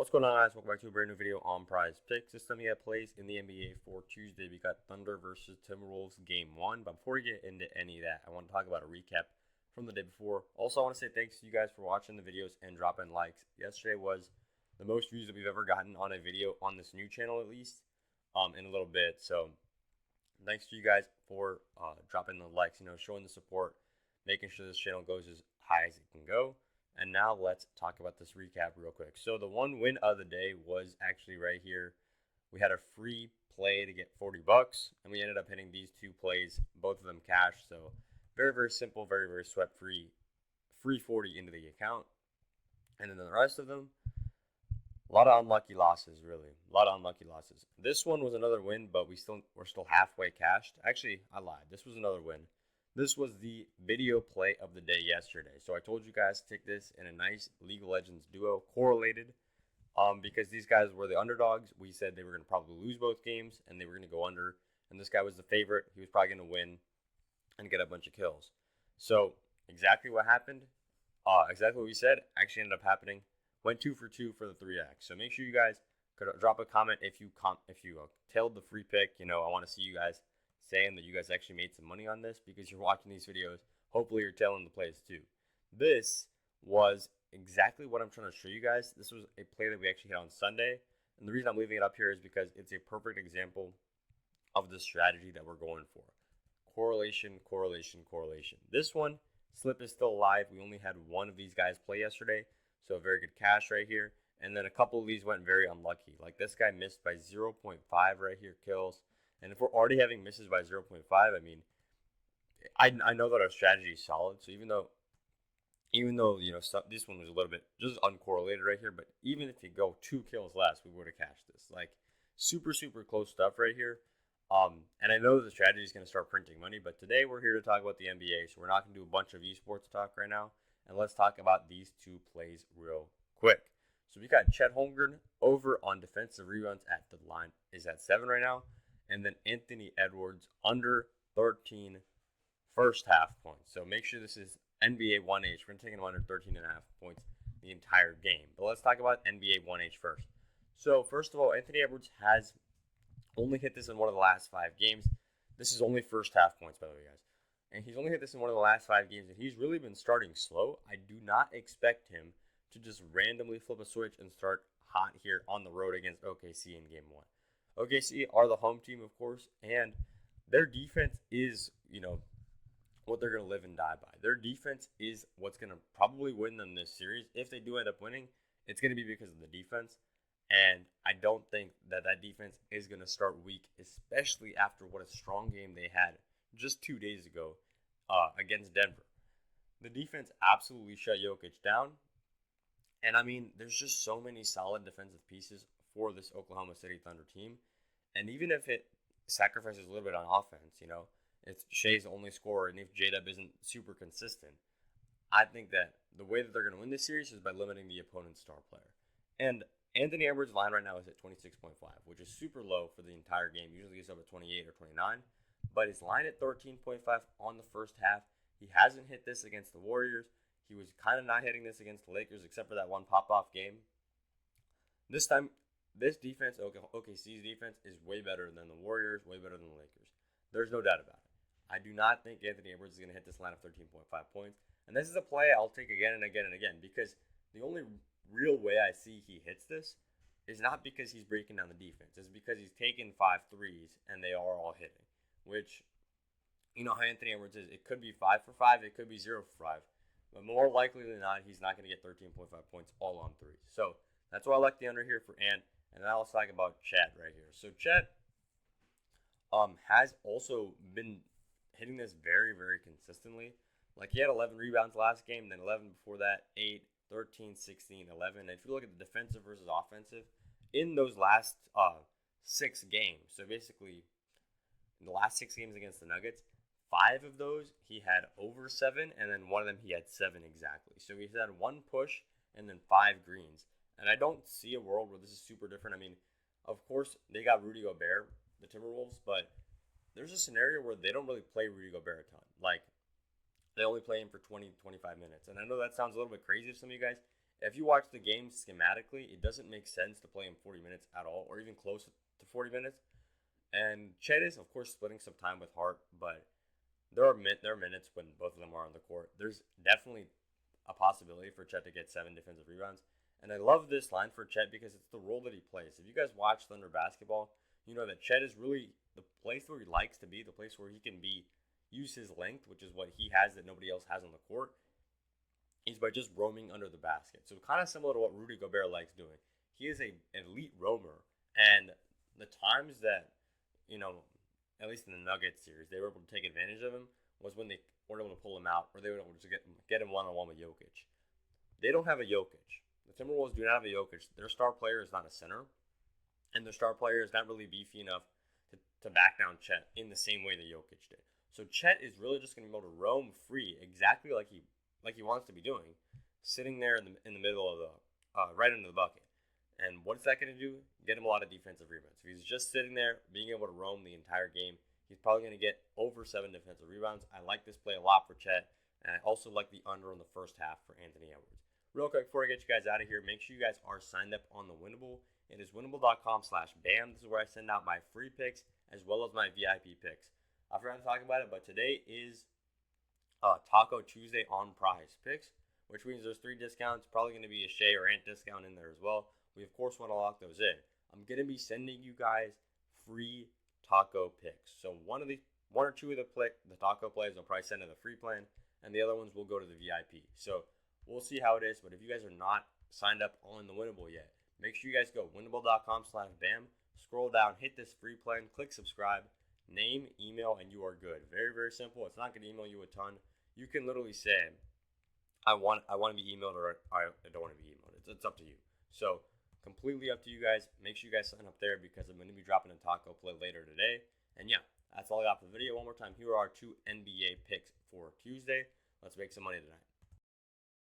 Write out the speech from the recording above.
What's going on, guys? Welcome back to a brand new video on PrizePicks. This time we have plays in the NBA for Tuesday. We got Thunder versus Timberwolves Game 1. But before we get into any of that, I want to talk about a recap from the day before. Also, I want to say thanks to you guys for watching the videos and dropping likes. Yesterday was the most views that we've ever gotten on a video on this new channel, at least, in a little bit. So, thanks to you guys for dropping the likes, showing the support, making sure this channel goes as high as it can go. And now let's talk about this recap real quick. So the one win of the day was actually right here. We had a free play to get 40 bucks, and we ended up hitting these two plays, both of them cash. So very, very simple, very, very sweat-free, free 40 into the account. And then the rest of them, a lot of unlucky losses, really. A lot of unlucky losses. This one was another win, but we're still halfway cashed. Actually, I lied. This was another win. This was the video play of the day yesterday. So I told you guys to take this in a nice League of Legends duo, correlated, because these guys were the underdogs. We said they were going to probably lose both games, and they were going to go under. And this guy was the favorite. He was probably going to win and get a bunch of kills. So exactly what happened, exactly what we said, actually ended up happening. Went 2 for 2 for the 3x. So make sure you guys could drop a comment if you tailed the free pick. I want to see you guys saying that you guys actually made some money on this because you're watching these videos. Hopefully you're tailing the plays too. This was exactly what I'm trying to show you guys. This was a play that we actually hit on Sunday. And the reason I'm leaving it up here is because it's a perfect example of the strategy that we're going for. Correlation, correlation, correlation. This one, Slip is still alive. We only had one of these guys play yesterday. So very good cash right here. And then a couple of these went very unlucky. Like this guy missed by 0.5 right here, kills. And if we're already having misses by 0.5, I mean, I know that our strategy is solid. So even though this one was a little bit just uncorrelated right here, but even if you go 2 kills less, we would have cashed this. Like super, super close stuff right here. And I know the strategy is going to start printing money, but today we're here to talk about the NBA. So we're not going to do a bunch of esports talk right now. And let's talk about these two plays real quick. So we got Chet Holmgren over on defensive rebounds at the line is at 7 right now. And then Anthony Edwards under 13 first half points. So make sure this is NBA 1H. We're going to take him under 13.5 points the entire game. But let's talk about NBA 1H first. So first of all, Anthony Edwards has only hit this in one of the last 5 games. This is only first half points, by the way, guys. And he's only hit this in one of the last 5 games, and he's really been starting slow. I do not expect him to just randomly flip a switch and start hot here on the road against OKC in Game 1. OKC are the home team, of course, and their defense is, what they're going to live and die by. Their defense is what's going to probably win them this series. If they do end up winning, it's going to be because of the defense, and I don't think that defense is going to start weak, especially after what a strong game they had just 2 days ago against Denver. The defense absolutely shut Jokic down, and I mean, there's just so many solid defensive pieces for this Oklahoma City Thunder team. And even if it sacrifices a little bit on offense, if Shea's the only scorer and if J-Dub isn't super consistent, I think that the way that they're going to win this series is by limiting the opponent's star player. And Anthony Edwards' line right now is at 26.5, which is super low for the entire game. Usually he's up at 28 or 29. But his line at 13.5 on the first half, he hasn't hit this against the Warriors. He was kind of not hitting this against the Lakers except for that one pop-off game. This time, this defense, OKC's defense, is way better than the Warriors, way better than the Lakers. There's no doubt about it. I do not think Anthony Edwards is going to hit this line of 13.5 points. And this is a play I'll take again and again and again because the only real way I see he hits this is not because he's breaking down the defense. It's because he's taken 5 threes and they are all hitting, which, how Anthony Edwards is. It could be 5 for 5. It could be 0 for 5. But more likely than not, he's not going to get 13.5 points all on threes. So that's why I like the under here for Ant. And now let's talk about Chet right here. So Chet has also been hitting this very, very consistently. Like he had 11 rebounds last game, then 11 before that, 8, 13, 16, 11. And if you look at the defensive versus offensive, in those last 6 games, so basically in the last 6 games against the Nuggets, 5 of those he had over 7, and then one of them he had 7 exactly. So he's had 1 push and then 5 greens. And I don't see a world where this is super different. I mean, of course, they got Rudy Gobert, the Timberwolves, but there's a scenario where they don't really play Rudy Gobert a ton. Like, they only play him for 20, 25 minutes. And I know that sounds a little bit crazy to some of you guys. if you watch the game schematically, it doesn't make sense to play him 40 minutes at all, or even close to 40 minutes. And Chet is, of course, splitting some time with Hart, but there are minutes when both of them are on the court. There's definitely a possibility for Chet to get 7 defensive rebounds. And I love this line for Chet because it's the role that he plays. If you guys watch Thunder basketball, you know that Chet is really the place where he likes to be, the place where he can use his length, which is what he has that nobody else has on the court, is by just roaming under the basket. So kind of similar to what Rudy Gobert likes doing. He is an elite roamer, and the times that, at least in the Nuggets series, they were able to take advantage of him was when they were able to pull him out, or they were able to get him one-on-one with Jokic. They don't have a Jokic. The Timberwolves do not have a Jokic. Their star player is not a center, and their star player is not really beefy enough to back down Chet in the same way that Jokic did. So Chet is really just going to be able to roam free exactly like he wants to be doing, sitting there in the middle of right under the bucket. And what is that going to do? Get him a lot of defensive rebounds. If he's just sitting there, being able to roam the entire game, he's probably going to get over 7 defensive rebounds. I like this play a lot for Chet, and I also like the under in the first half for Anthony Edwards. Real quick, before I get you guys out of here, make sure you guys are signed up on the Winnable. It is winnable.com/BAM. This is where I send out my free picks as well as my VIP picks. I forgot to talk about it, but today is Taco Tuesday on PrizePicks, which means there's 3 discounts. Probably going to be a Shea or Ant discount in there as well. We, of course, want to lock those in. I'm going to be sending you guys free taco picks. So one or two of the taco plays I'll probably send to the free plan, and the other ones will go to the VIP. So we'll see how it is. But if you guys are not signed up on the Winnable yet, make sure you guys go winnable.com/BAM. Scroll down, hit this free plan, click subscribe, name, email, and you are good. Very, very simple. It's not going to email you a ton. You can literally say, I want to be emailed, or I don't want to be emailed. It's up to you. So completely up to you guys. Make sure you guys sign up there because I'm going to be dropping a taco play later today. And yeah, that's all I got for the video. One more time, here are 2 NBA picks for Tuesday. Let's make some money tonight.